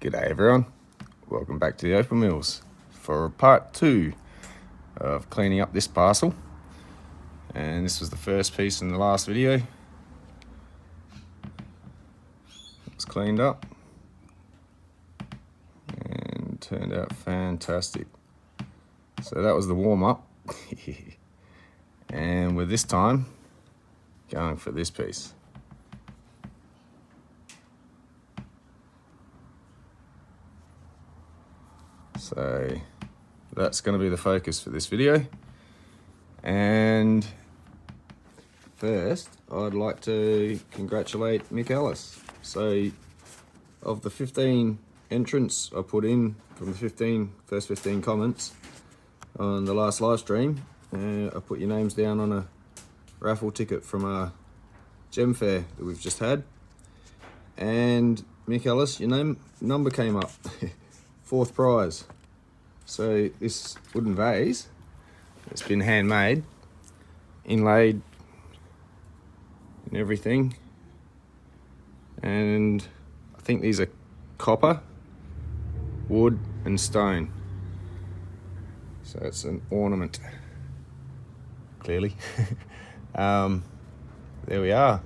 G'day everyone, welcome back to the Opal Mills for part 2 of cleaning up this parcel. And this was the first piece in the last video. It's cleaned up and turned out fantastic. So that was the warm-up. And with this time going for this piece. So that's going to be the focus for this video. And first, I'd like to congratulate Mick Ellis. So of the 15 entrants I put in from the first 15 comments on the last live stream, I put your names down on a raffle ticket from a gem fair that we've just had. And Mick Ellis, your number came up. 4th prize. So this wooden vase, it's been handmade, inlaid and everything. And I think these are copper, wood and stone. So it's an ornament, clearly. There we are.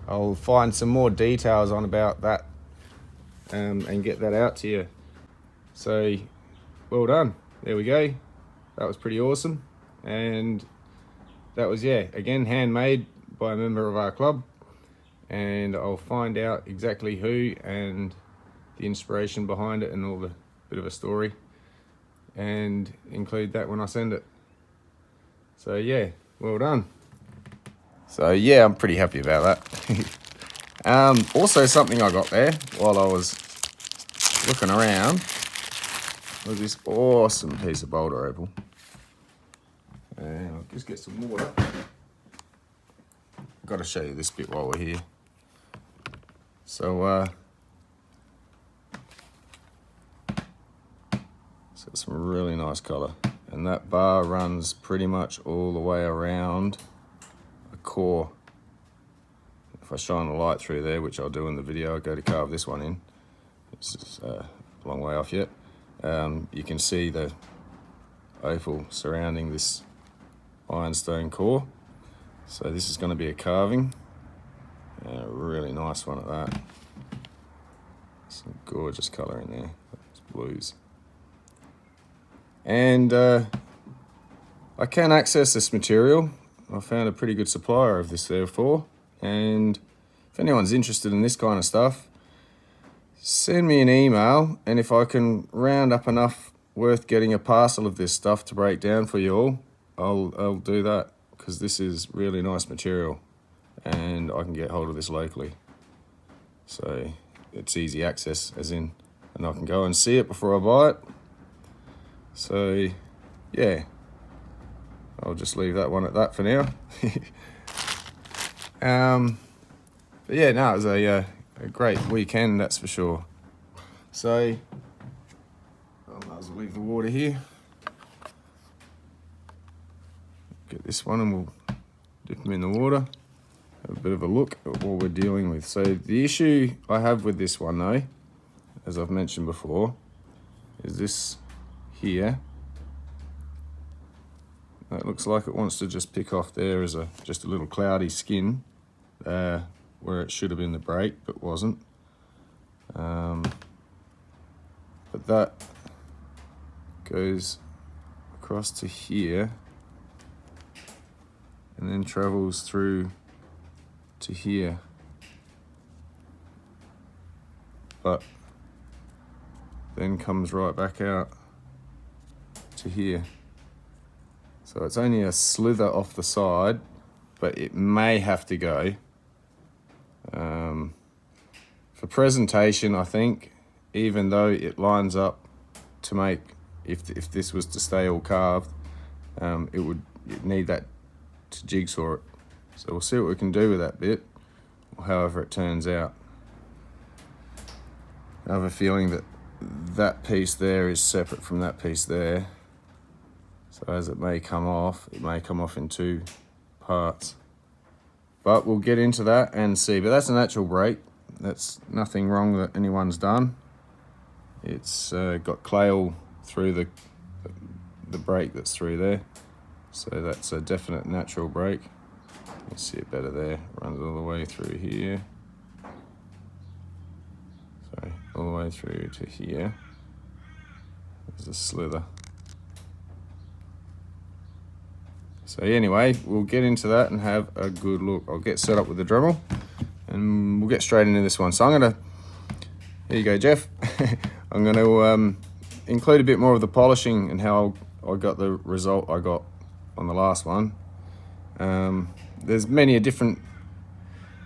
I'll find some more details on about that and get that out to you. So well done, there we go. That was pretty awesome. And that was, yeah, again, handmade by a member of our club. And I'll find out exactly who and the inspiration behind it and all the bit of a story and include that when I send it. So yeah, well done. So yeah, I'm pretty happy about that. Also something I got there while I was looking around was this awesome piece of boulder opal. And I'll just get some water. I've got to show you this bit while we're here. So it's got some really nice colour. And that bar runs pretty much all the way around a core. If I shine the light through there, which I'll do in the video, I'll go to carve this one in. It's just a long way off yet. You can see the opal surrounding this ironstone core. So this is going to be a carving. A really nice one at that. Some gorgeous colour in there. It's blues. And I can access this material. I found a pretty good supplier of this therefore. And if anyone's interested in this kind of stuff, send me an email, and if I can round up enough worth getting a parcel of this stuff to break down for you all, I'll do that, because this is really nice material and I can get hold of this locally. So it's easy access, as in, and I can go and see it before I buy it. So yeah, I'll just leave that one at that for now. But yeah, no, it was a great weekend, that's for sure. So I might as well leave the water here. Get this one and we'll dip them in the water. Have a bit of a look at what we're dealing with. So the issue I have with this one though, as I've mentioned before, is this here. It looks like it wants to just pick off there as just a little cloudy skin where it should have been the break but wasn't. But that goes across to here and then travels through to here, but then comes right back out to here. So it's only a slither off the side, but it may have to go. For presentation, I think, even though it lines up to make, if this was to stay all carved, it'd need that to jigsaw it. So we'll see what we can do with that bit, or however it turns out. I have a feeling that that piece there is separate from that piece there. So as it may come off in 2 parts. But we'll get into that and see. But that's a natural break. That's nothing wrong that anyone's done. it's got clay all through the break that's through there. So that's a definite natural break. You see it better there. Runs all the way through here. Sorry, all the way through to here. There's a slither. So anyway, we'll get into that and have a good look. I'll get set up with the Dremel and we'll get straight into this one. So I'm gonna, here you go, Jeff. I'm gonna include a bit more of the polishing and how I got the result I got on the last one. There's many different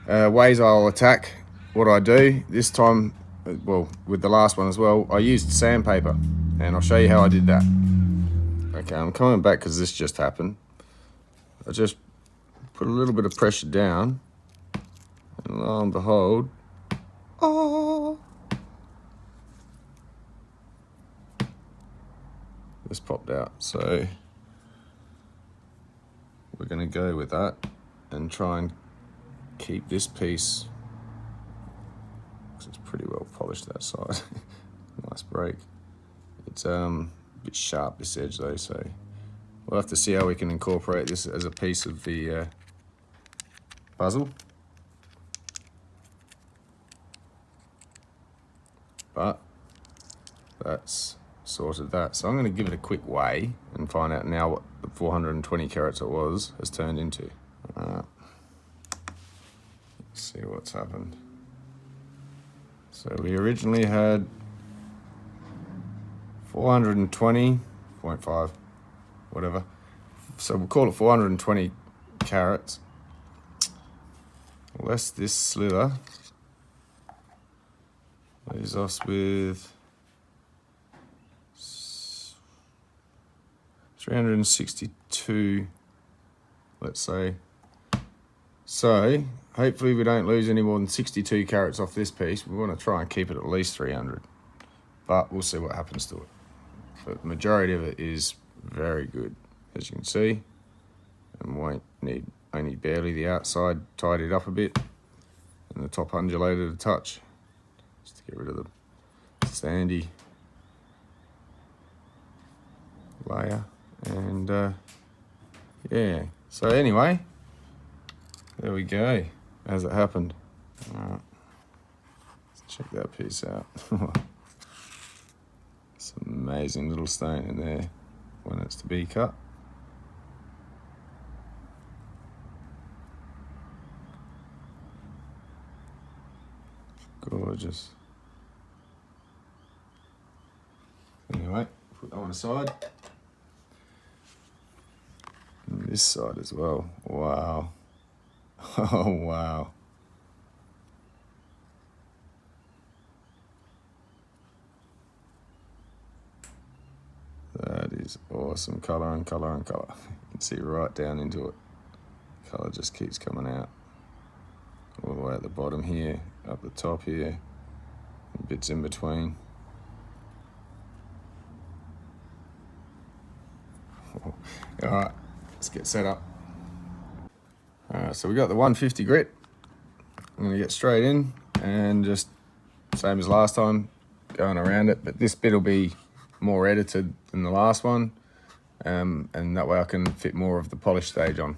ways I'll attack what I do. This time, well, with the last one as well, I used sandpaper, and I'll show you how I did that. Okay, I'm coming back because this just happened. I just put a little bit of pressure down, and lo and behold, oh, this popped out. So we're going to go with that and try and keep this piece, because it's pretty well polished that side. Nice break. It's a bit sharp this edge though, so we'll have to see how we can incorporate this as a piece of the puzzle. But that's sorted that. So I'm going to give it a quick weigh and find out now what the 420 carats it was has turned into. Let's see what's happened. So we originally had 420.5, whatever. So we'll call it 420 carats. Less this slither leaves us with 362, let's say. So hopefully we don't lose any more than 62 carats off this piece. We want to try and keep it at least 300, but we'll see what happens to it. But the majority of it is very good, as you can see, and won't need only barely the outside tidied up a bit and the top undulated a touch, just to get rid of the sandy layer. And yeah, so anyway, there we go. As it happened. Alright, let's check that piece out. It's an amazing little stone in there when it's to be cut. Gorgeous. Anyway, put that one aside. And this side as well. Wow. Oh, wow. That is awesome. Colour and colour and colour. You can see right down into it. Colour just keeps coming out. All the way at the bottom here, up the top here, and bits in between. Alright, let's get set up. Alright, so we got the 150 grit. I'm going to get straight in and just, same as last time, going around it, but this bit will be more edited than the last one, and that way I can fit more of the polish stage on.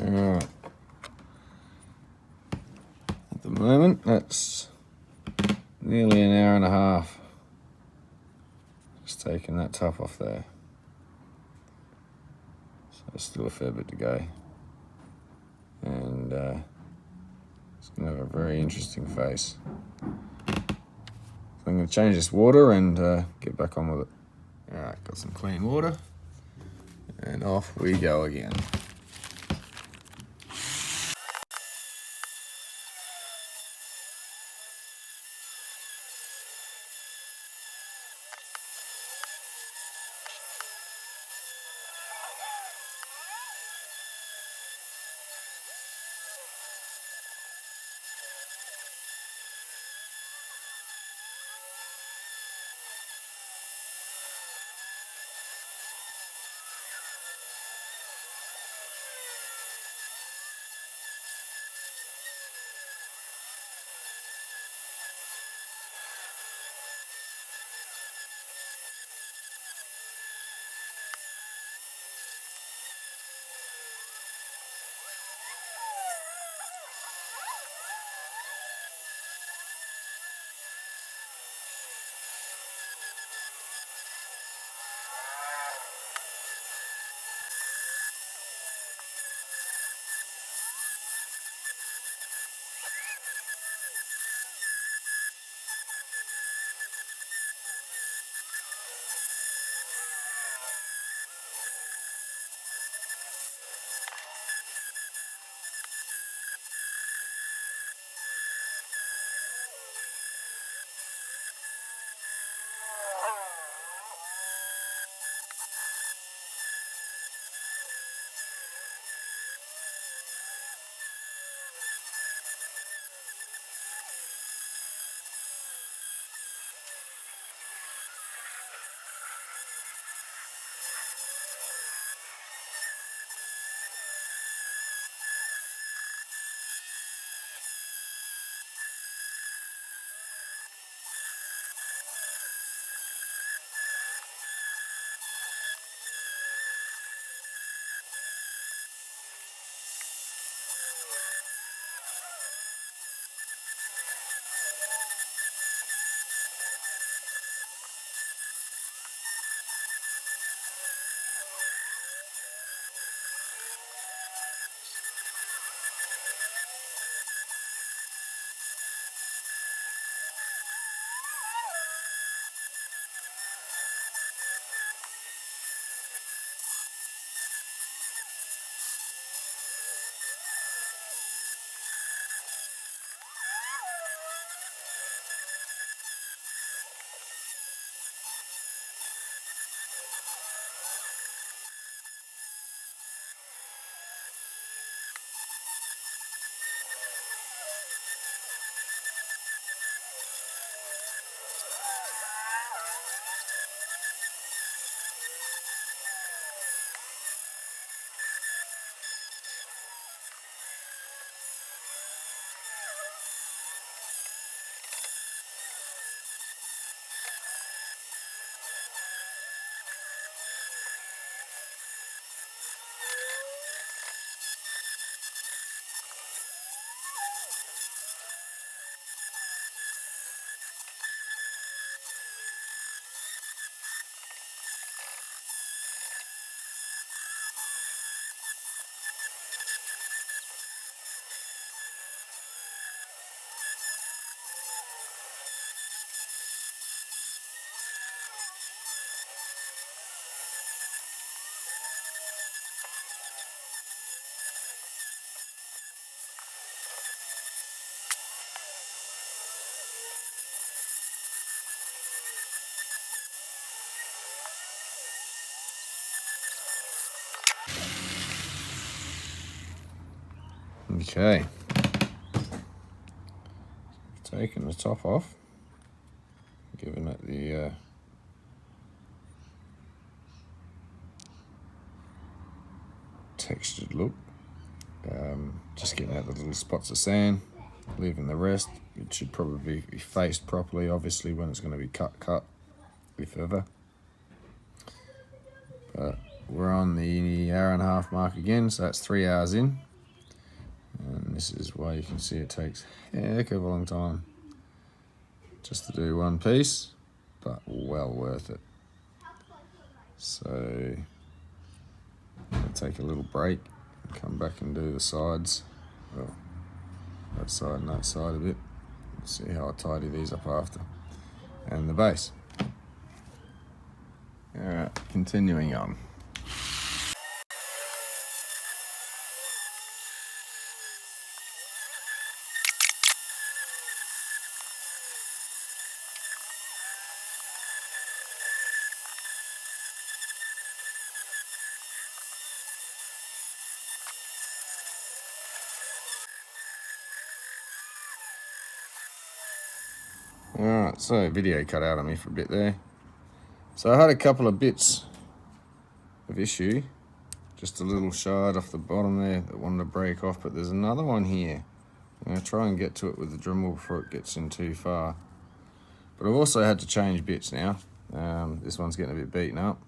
Alright. At the moment, that's nearly an hour and a half. Just taking that top off there. So there's still a fair bit to go. And it's going to have a very interesting face. So I'm going to change this water and get back on with it. Alright, got some clean water. And off we go again. Okay. Taking the top off, giving it the textured look. Just getting out the little spots of sand, leaving the rest. It should probably be faced properly, obviously, when it's going to be cut, if ever. But we're on the hour-and-a-half mark again, so that's 3 hours in. And this is why you can see it takes a heck of a long time just to do one piece, but well worth it. So I'll take a little break and come back and do the sides. Well, that side and that side a bit. See how I tidy these up after. And the base. Alright, continuing on. Alright, so video cut out on me for a bit there. So I had a couple of bits of issue, just a little shard off the bottom there that wanted to break off, but there's another one here. I'm going to try and get to it with the Dremel before it gets in too far. But I've also had to change bits now. This one's getting a bit beaten up.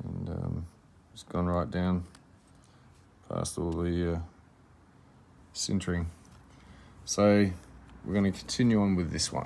And it's gone right down past all the sintering. So we're going to continue on with this one.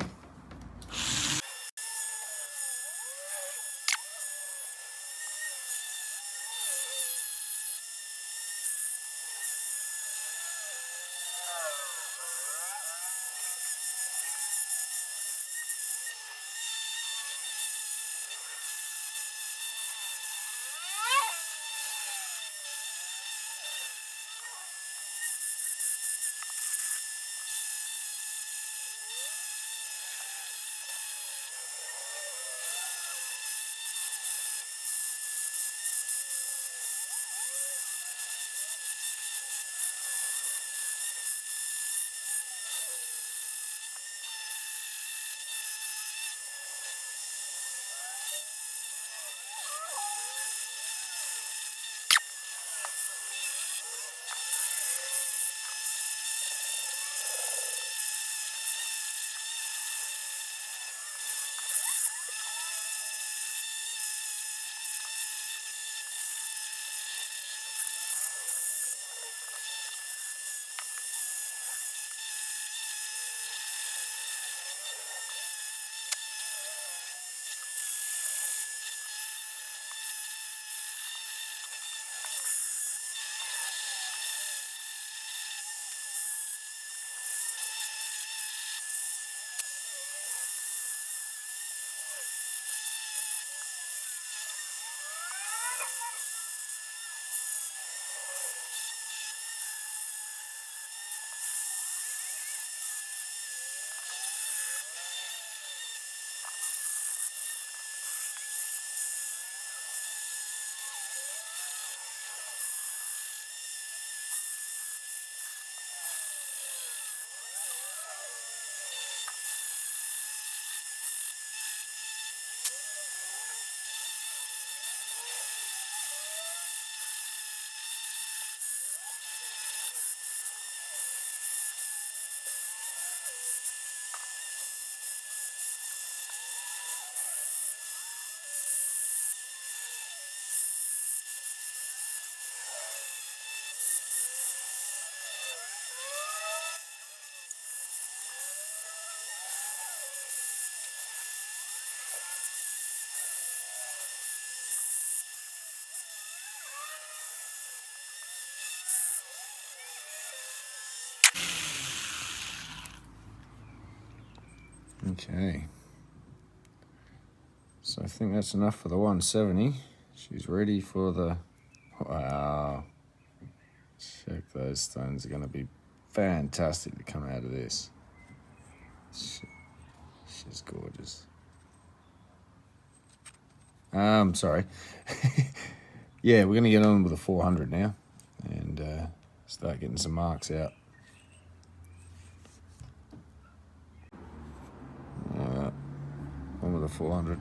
Okay, so I think that's enough for the 170. She's ready for the, wow, check those stones are going to be fantastic to come out of this. She's gorgeous. Sorry. yeah, we're going to get on with the 400 now and start getting some marks out. On with the 400.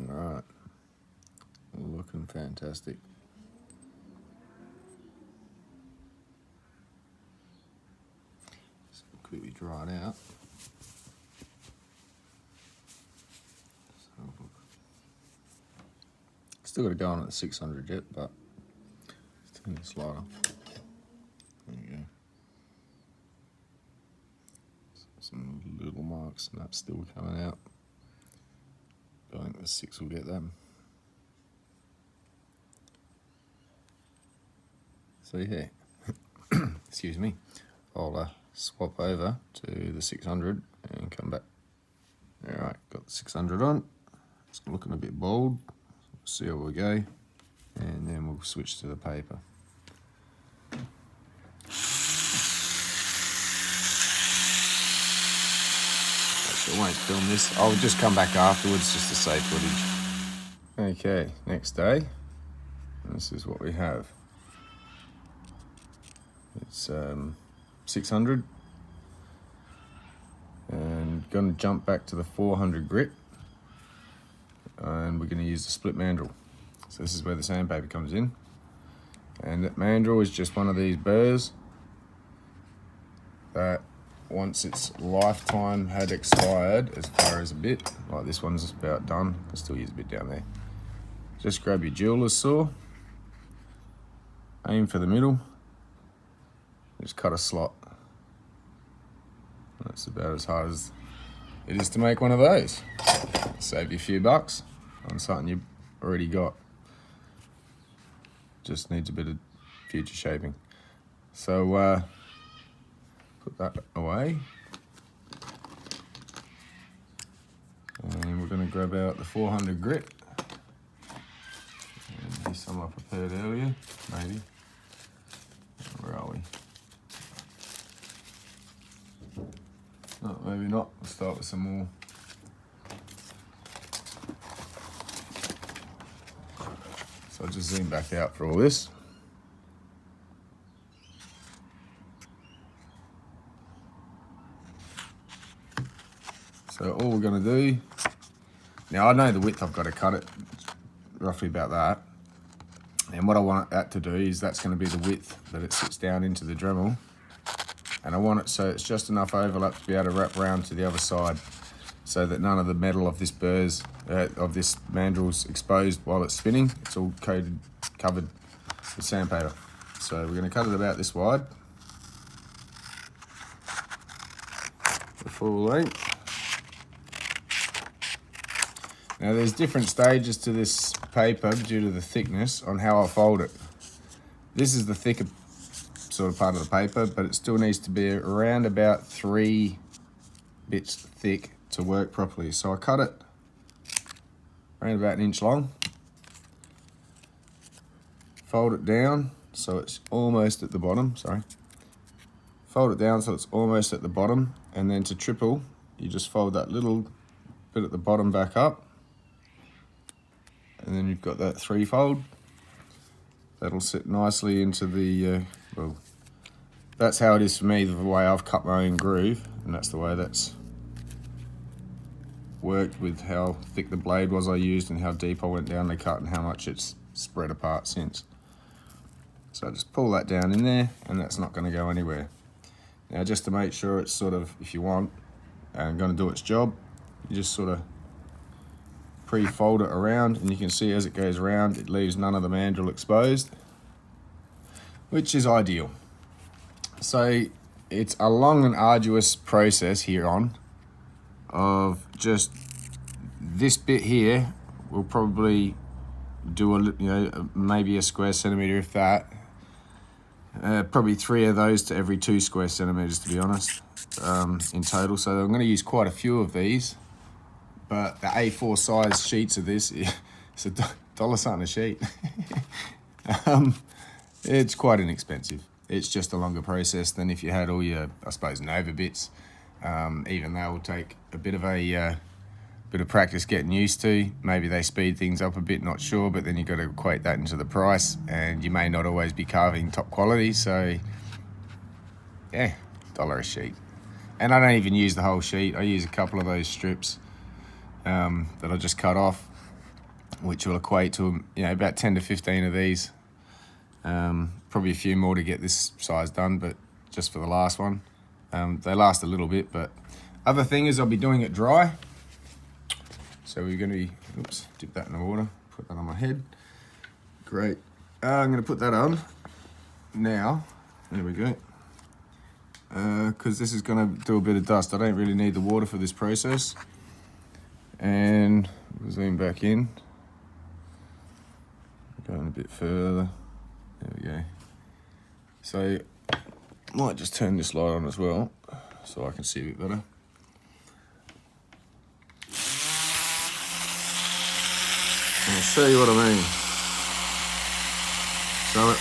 Alright, looking fantastic. Just quickly dry it out. Still got to go on at 600 yet, but it's turning slider. There you go. Some little marks and that's still coming out. I think the 6 will get them. So yeah, excuse me, I'll swap over to the 600 and come back. Alright, got the 600 on. It's looking a bit bold. See how we go. And then we'll switch to the paper. Actually, I won't film this. I'll just come back afterwards just to save footage. Okay, next day. This is what we have. It's 600 and going to jump back to the 400 grit and we're going to use the split mandrel. So this is where the sandpaper comes in, and that mandrel is just one of these burrs that once its lifetime had expired, as far as a bit, like this one's about done, I can still use a bit down there. Just grab your jeweler's saw, aim for the middle, just cut a slot. That's about as hard as it is to make one of those. Save you a few bucks on something you've already got. Just needs a bit of future shaping. So put that away. And we're going to grab out the 400 grit. And here's some I prepared earlier, maybe. Where are we? maybe not. We'll start with some more. So I'll just zoom back out for all this. So all we're going to do, now I know the width I've got to cut it, roughly about that. And what I want that to do is that's going to be the width that it sits down into the Dremel. And I want it so it's just enough overlap to be able to wrap around to the other side so that none of the metal of this mandrel's exposed while it's spinning. It's all covered with sandpaper. So we're going to cut it about this wide, the full length. Now there's different stages to this paper due to the thickness on how I fold it. This is the thicker sort of part of the paper, but it still needs to be around about 3 bits thick to work properly. So I cut it around about 1 inch long, fold it down so it's almost at the bottom, fold it down so it's almost at the bottom, and then to triple you just fold that little bit at the bottom back up, and then you've got that 3-fold. That'll sit nicely into the, well, that's how it is for me, the way I've cut my own groove, and that's the way that's worked with how thick the blade was I used and how deep I went down the cut and how much it's spread apart since. So just pull that down in there, and that's not going to go anywhere. Now just to make sure it's sort of, if you want, and going to do its job, you just sort of pre-fold it around, and you can see as it goes around it leaves none of the mandrel exposed, which is ideal. So it's a long and arduous process here on of just this bit here. We'll probably do maybe a square centimetre, if that. Probably 3 of those to every 2 square centimetres, to be honest, in total. So I'm going to use quite a few of these, but the A4 size sheets of this, it's $1 something a sheet. It's quite inexpensive. It's just a longer process than if you had all your, I suppose, Nova bits. Even they will take a bit of practice getting used to. Maybe they speed things up a bit, not sure, but then you've got to equate that into the price, and you may not always be carving top quality. So yeah, $1 a sheet. And I don't even use the whole sheet. I use a couple of those strips that I just cut off, which will equate to about 10 to 15 of these. Probably a few more to get this size done, but just for the last one. They last a little bit, but other thing is I'll be doing it dry. So we're going to be, dip that in the water, put that on my head. Great. I'm going to put that on now. There we go. Because this is going to do a bit of dust. I don't really need the water for this process. And we'll zoom back in. Going a bit further. There we go. So I might just turn this light on as well so I can see a bit better. I'll show you what I mean. So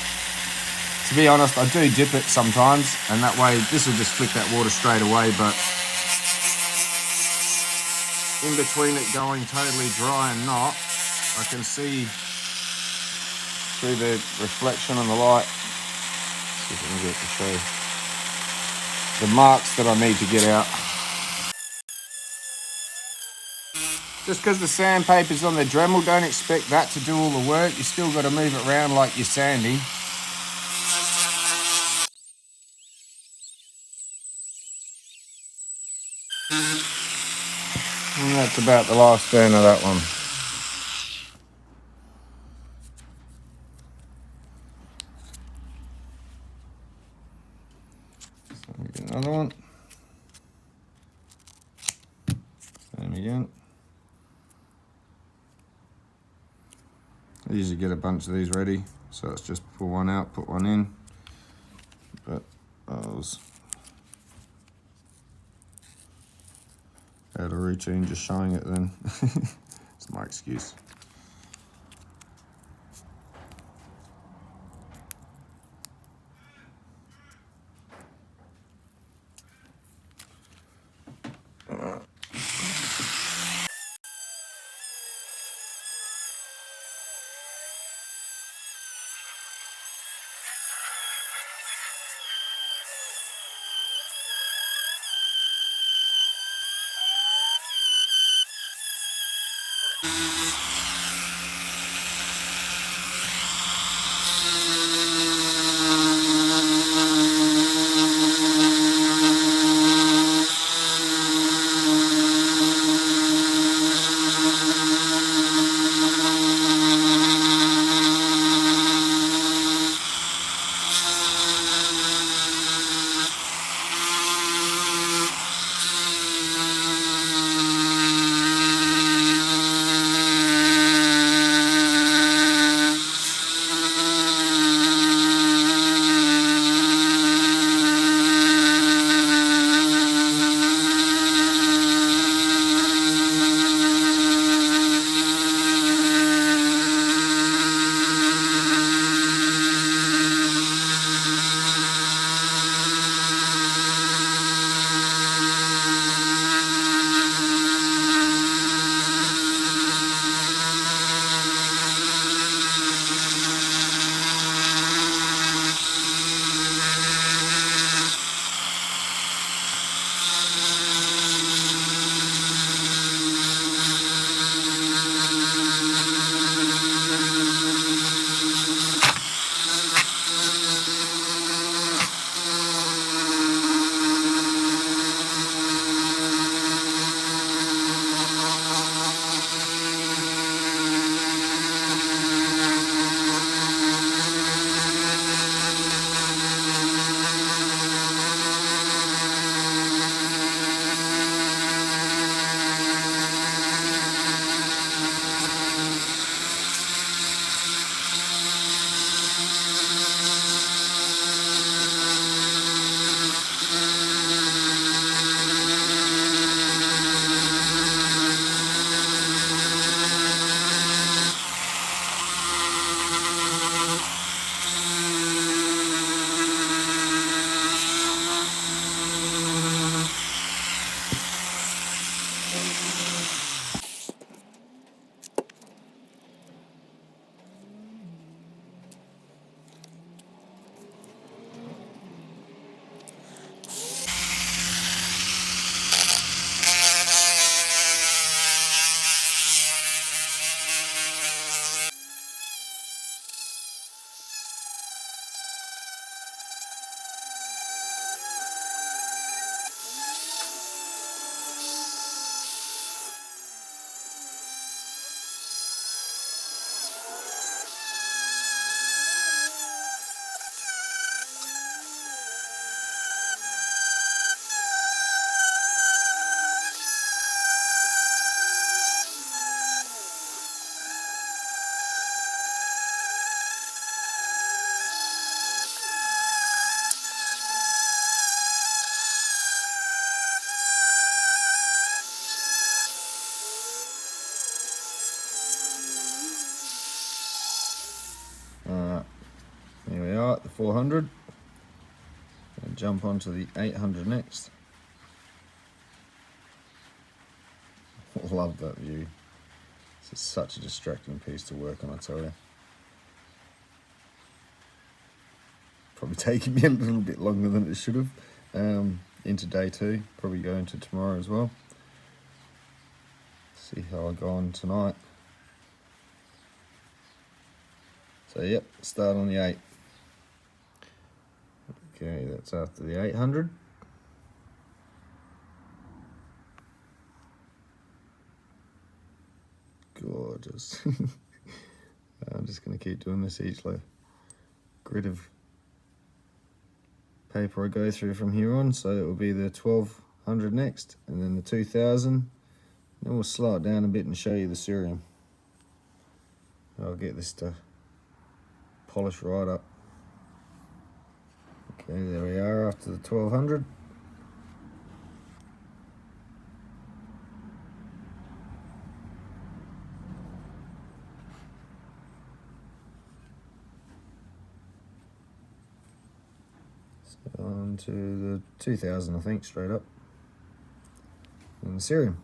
to be honest, I do dip it sometimes, and that way this will just flick that water straight away, but in between it going totally dry and not, I can see through the reflection on the light. See if I can get it to show the marks that I need to get out. Just because the sandpaper's on the Dremel, don't expect that to do all the work. You still got to move it around like you're sanding. And that's about the last turn of that one. So we get another one. Same again. I usually get a bunch of these ready, so it's just pull one out, put one in. But I was out of routine just showing it then. It's my excuse. 400 and jump onto the 800 next. Love that view. This is such a distracting piece to work on, I tell you. Probably taking me a little bit longer than it should have. Into day 2, probably go into tomorrow as well. See how I go on tonight. So yep, start on the 8. Okay, that's after the 800. Gorgeous. I'm just going to keep doing this each grid of paper I go through from here on. So it will be the 1200 next, and then the 2000. Then we'll slow it down a bit and show you the cerium. I'll get this to polish right up. Okay, there we are after the 1200. So on to the 2000, I think, straight up. And the cerium.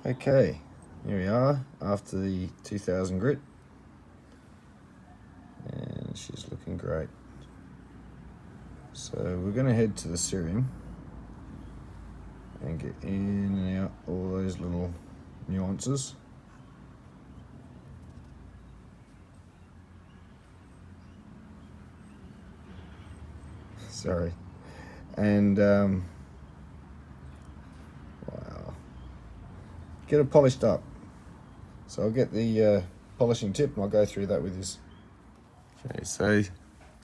Okay, here we are after the 2000 grit. And she's looking great. So we're going to head to the cerium and get in and out all those little nuances. Sorry. And wow, get it polished up. So I'll get the polishing tip and I'll go through that with you. Okay, so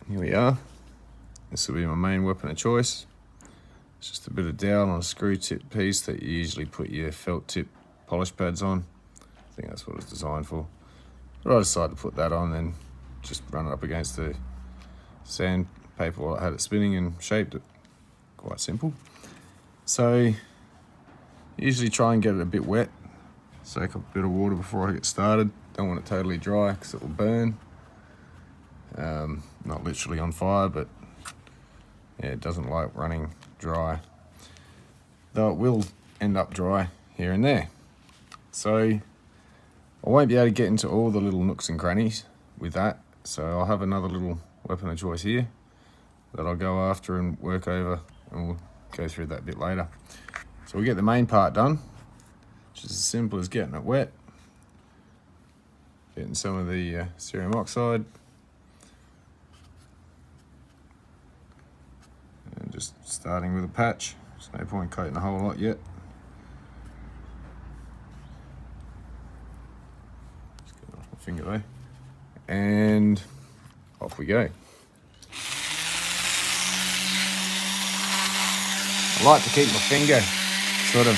here we are. This will be my main weapon of choice. It's just a bit of dowel on a screw tip piece that you usually put your felt tip polish pads on. I think that's what it's designed for. But I decided to put that on and just run it up against the sandpaper while I had it spinning and shaped it. Quite simple. So usually try and get it a bit wet. Soak up a bit of water before I get started. Don't want it totally dry because it will burn. Not literally on fire, but yeah, it doesn't like running dry. Though it will end up dry here and there. So I won't be able to get into all the little nooks and crannies with that. So I'll have another little weapon of choice here that I'll go after and work over, and we'll go through that a bit later. So we'll get the main part done, which is as simple as getting it wet, getting some of the cerium oxide, and just starting with a patch. There's no point coating a whole lot yet. Just get it off my finger there. And off we go. I like to keep my finger sort of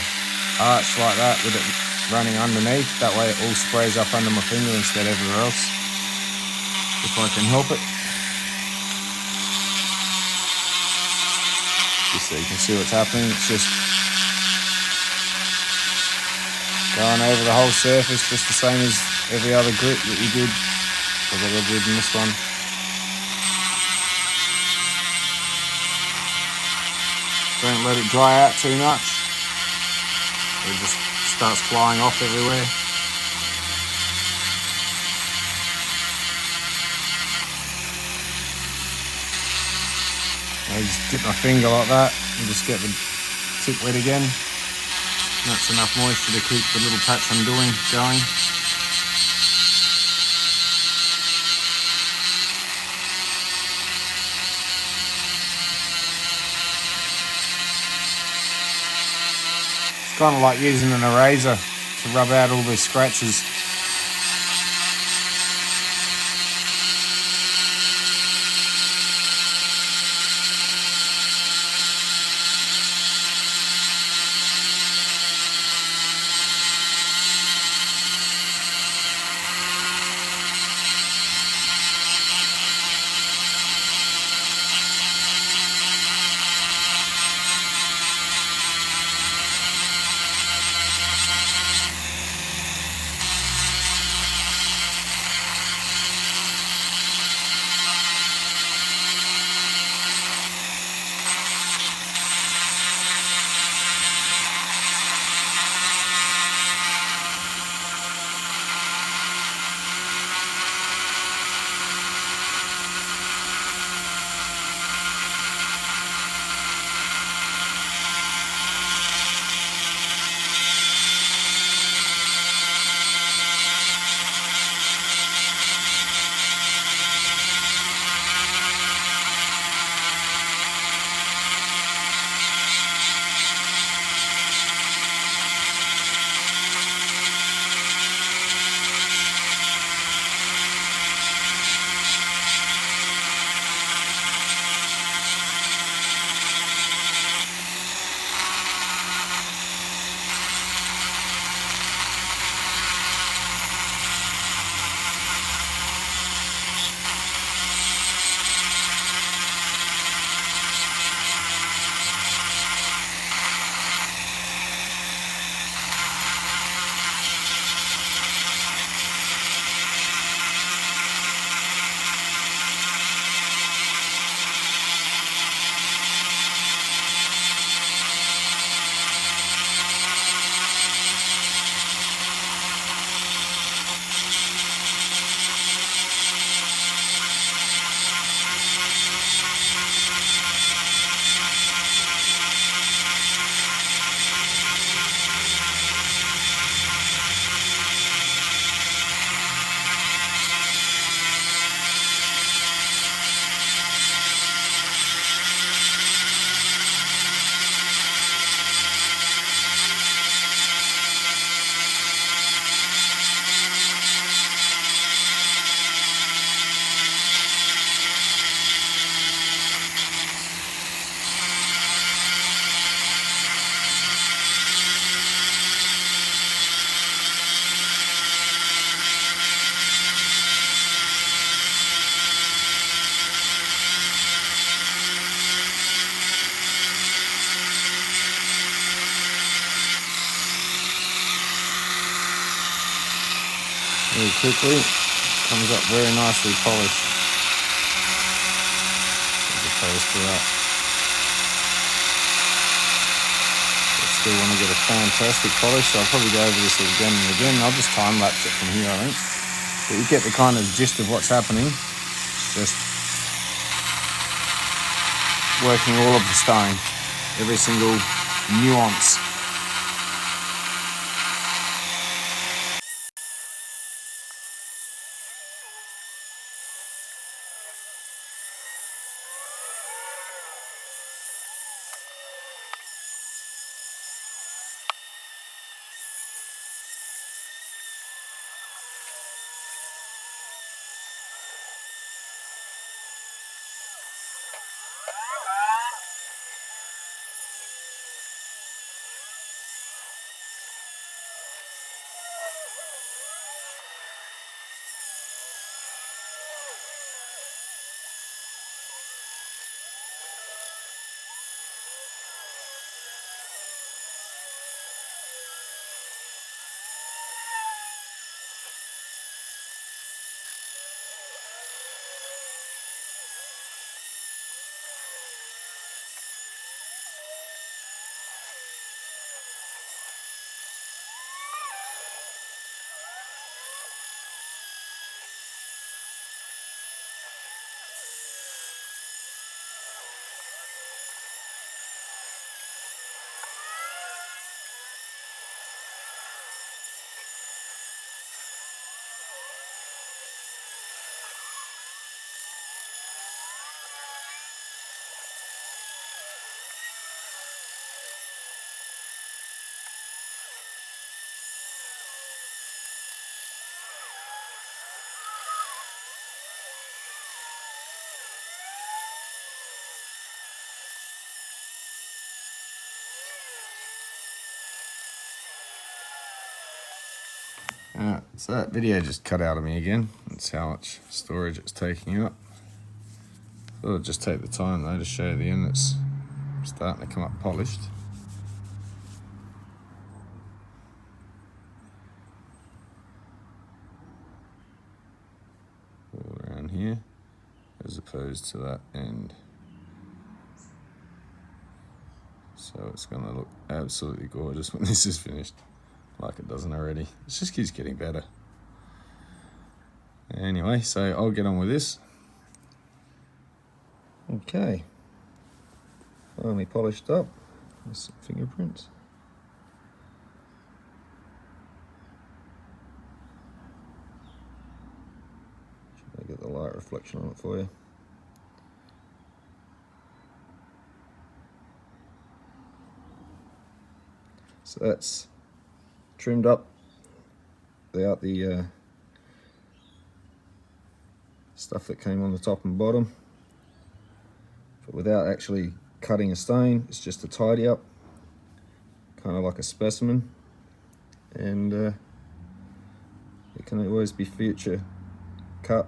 arched like that with it running underneath. That way it all sprays up under my finger instead of everywhere else, if I can help it. Just so you can see what's happening. It's just going over the whole surface, just the same as every other grit that you did, or that I did in this one. Don't let it dry out too much. It just starts flying off everywhere. I just dip my finger like that and just get the tip wet again. That's enough moisture to keep the little patch I'm doing going. It's kind of like using an eraser to rub out all these scratches. quickly. Comes up very nicely polished, as opposed to that. I still want to get a fantastic polish, so I'll probably go over this again and again. I'll just time lapse it from here, I think. But you get the kind of gist of what's happening. Just working all of the stone, every single nuance. Alright, so that video just cut out of me again. That's how much storage it's taking up. Thought I'd just take the time though to show the end that's starting to come up polished. All around here, as opposed to that end. So it's going to look absolutely gorgeous when this is finished. Like it doesn't already. It just keeps getting better. Anyway, so I'll get on with this. Okay. Finally polished up. There's some fingerprints. Should I get the light reflection on it for you? So that's trimmed up without the stuff that came on the top and bottom, but without actually cutting a stone. It's just a tidy up, kind of like a specimen, and it can always be future cut,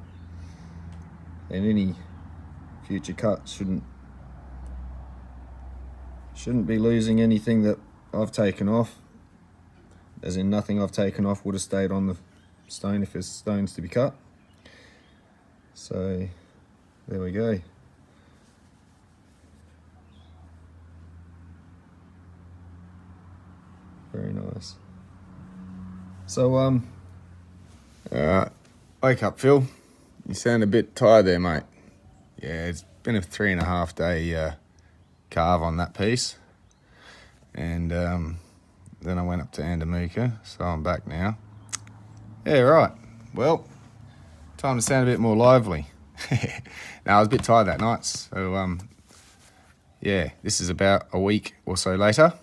and any future cut shouldn't be losing anything that I've taken off. As in, nothing I've taken off would have stayed on the stone if there's stones to be cut. So there we go. Very nice. So wake up, Phil. You sound a bit tired there, mate. Yeah, it's been a 3.5 day carve on that piece, and then I went up to Andamooka, so I'm back now. Yeah, right. Well, time to sound a bit more lively. Now, I was a bit tired that night, so yeah, this is about a week or so later.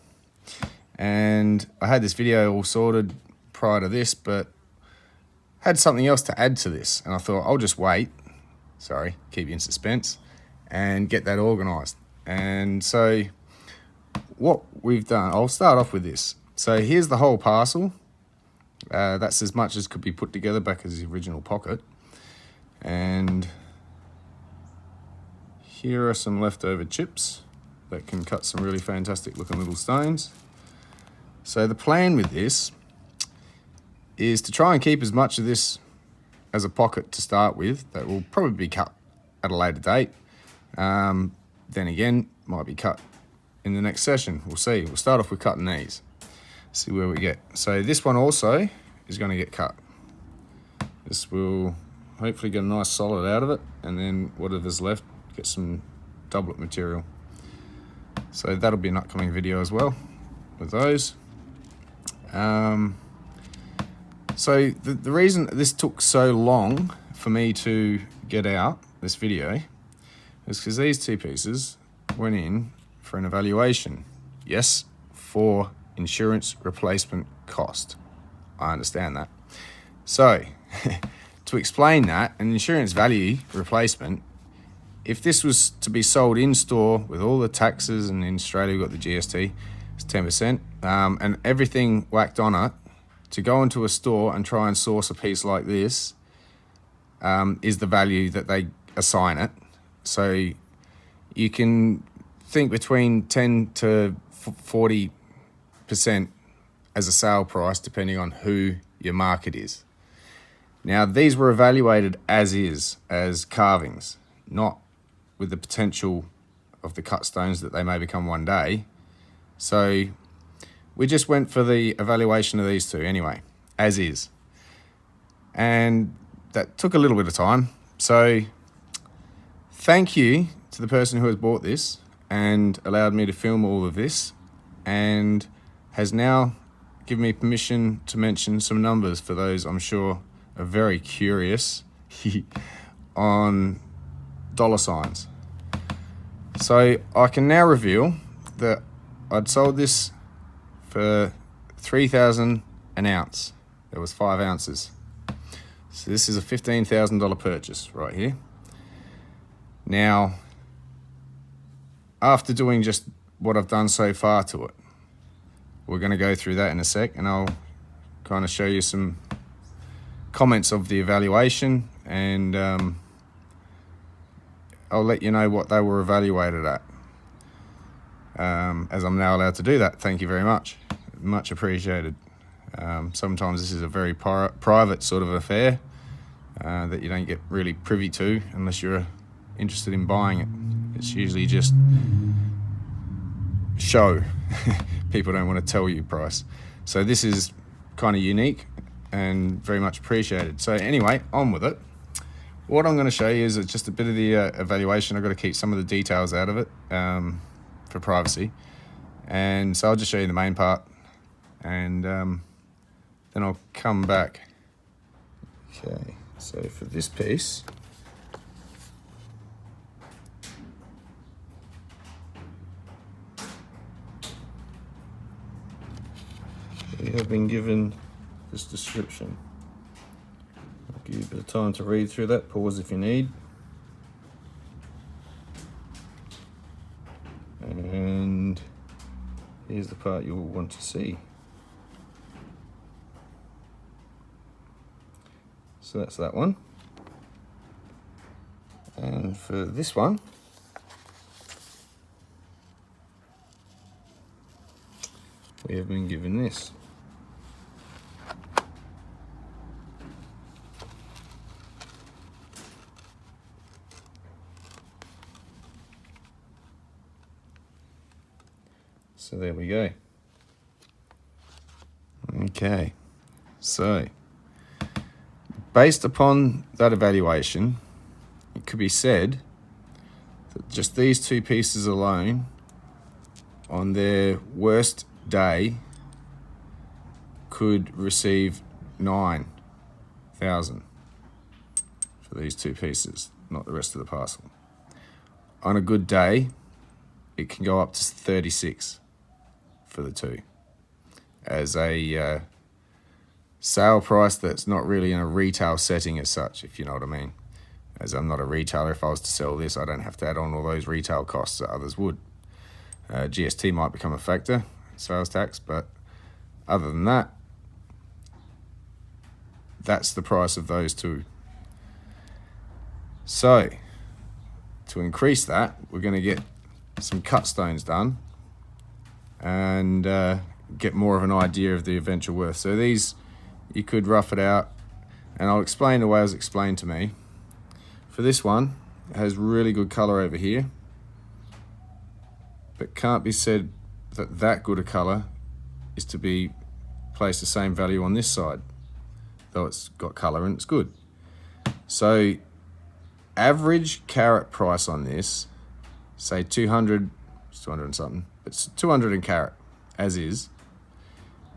And I had this video all sorted prior to this, but had something else to add to this. And I thought, I'll just wait, sorry, keep you in suspense, and get that organised. And so what we've done, I'll start off with this. So here's the whole parcel. That's as much as could be put together back as the original pocket. And here are some leftover chips that can cut some really fantastic looking little stones. So the plan with this is to try and keep as much of this as a pocket to start with that will probably be cut at a later date. Then again, might be cut in the next session. We'll see. We'll start off with cutting these. See where we get. So this one also is going to get cut. This will hopefully get a nice solid out of it, and then whatever's left, get some doublet material. So that'll be an upcoming video as well with those. So the reason this took so long for me to get out this video is because these two pieces went in for an evaluation. Yes, for insurance replacement cost. I understand that. So to explain that, an insurance value replacement, if this was to be sold in store with all the taxes, and in Australia we've got the GST, it's 10%, and everything whacked on it, to go into a store and try and source a piece like this is the value that they assign it. So you can think between 10 to 40% as a sale price, depending on who your market is. Now, these were evaluated as is, as carvings, not with the potential of the cut stones that they may become one day. So we just went for the evaluation of these two anyway, as is. And that took a little bit of time. So thank you to the person who has bought this and allowed me to film all of this, and has now given me permission to mention some numbers for those I'm sure are very curious on dollar signs. So I can now reveal that I'd sold this for 3,000 an ounce. There was 5 ounces. So this is a $15,000 purchase right here. Now, after doing just what I've done so far to it, we're going to go through that in a sec, and I'll kind of show you some comments of the evaluation, and I'll let you know what they were evaluated at, as I'm now allowed to do that. Thank you very much. Much appreciated. Sometimes this is a very private sort of affair that you don't get really privy to unless you're interested in buying it. It's usually just show. People don't want to tell you price. So this is kind of unique and very much appreciated. So anyway, on with it. What I'm going to show you is just a bit of the evaluation. I've got to keep some of the details out of it for privacy. And so I'll just show you the main part, and then I'll come back. Okay, so for this piece, we have been given this description. I'll give you a bit of time to read through that, pause if you need. And here's the part you'll want to see. So that's that one. And for this one, we have been given this. So there we go. Okay, so based upon that evaluation, it could be said that just these two pieces alone, on their worst day, could receive 9,000 for these two pieces, not the rest of the parcel. On a good day, it can go up to 36 for the two, as a sale price that's not really in a retail setting as such, if you know what I mean. As I'm not a retailer, if I was to sell this, I don't have to add on all those retail costs that others would. GST might become a factor, sales tax, but other than that, that's the price of those two. So to increase that, we're going to get some cut stones done and get more of an idea of the eventual worth. So these, you could rough it out and I'll explain the way it was explained to me. For this one, it has really good colour over here, but can't be said that that good a colour is to be placed the same value on this side, though it's got colour and it's good. So average carat price on this, say 200, it's 200 and something, it's 200 in carat as is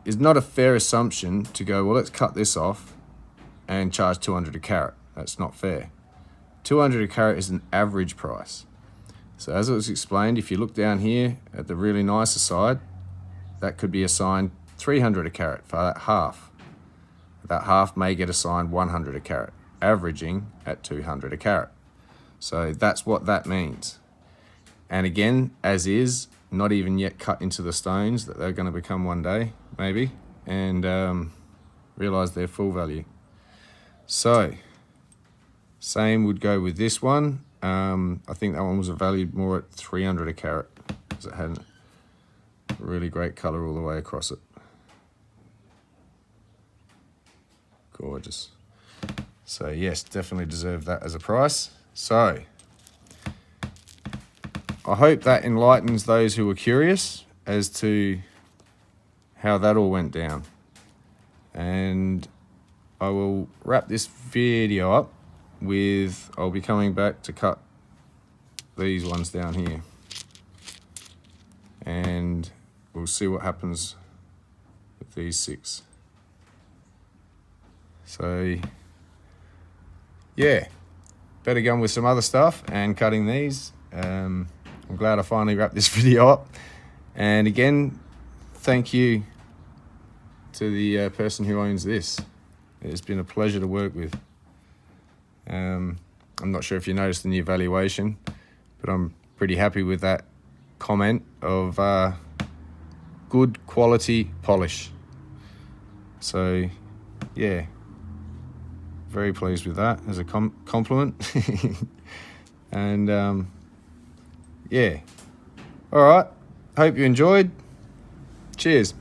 not a fair assumption to go, well, let's cut this off and charge 200 a carat. That's not fair. 200 a carat is an average price. So as it was explained, if you look down here at the really nicer side, that could be assigned 300 a carat for that half. That half may get assigned 100 a carat, averaging at 200 a carat. So that's what that means. And again, as is, not even yet cut into the stones that they're going to become one day, maybe, and realize their full value. So, same would go with this one. I think that one was valued more at 300 a carat, because it had really great colour all the way across it. Gorgeous. So yes, definitely deserve that as a price. So, I hope that enlightens those who are curious as to how that all went down. And I will wrap this video up with, I'll be coming back to cut these ones down here. And we'll see what happens with these 6. So, yeah, better going with some other stuff and cutting these. I'm glad I finally wrapped this video up. And again, thank you to the person who owns this. It's been a pleasure to work with. I'm not sure if you noticed the new valuation, but I'm pretty happy with that comment of good quality polish. So, yeah, very pleased with that as a compliment. And yeah, all right, hope you enjoyed. Cheers.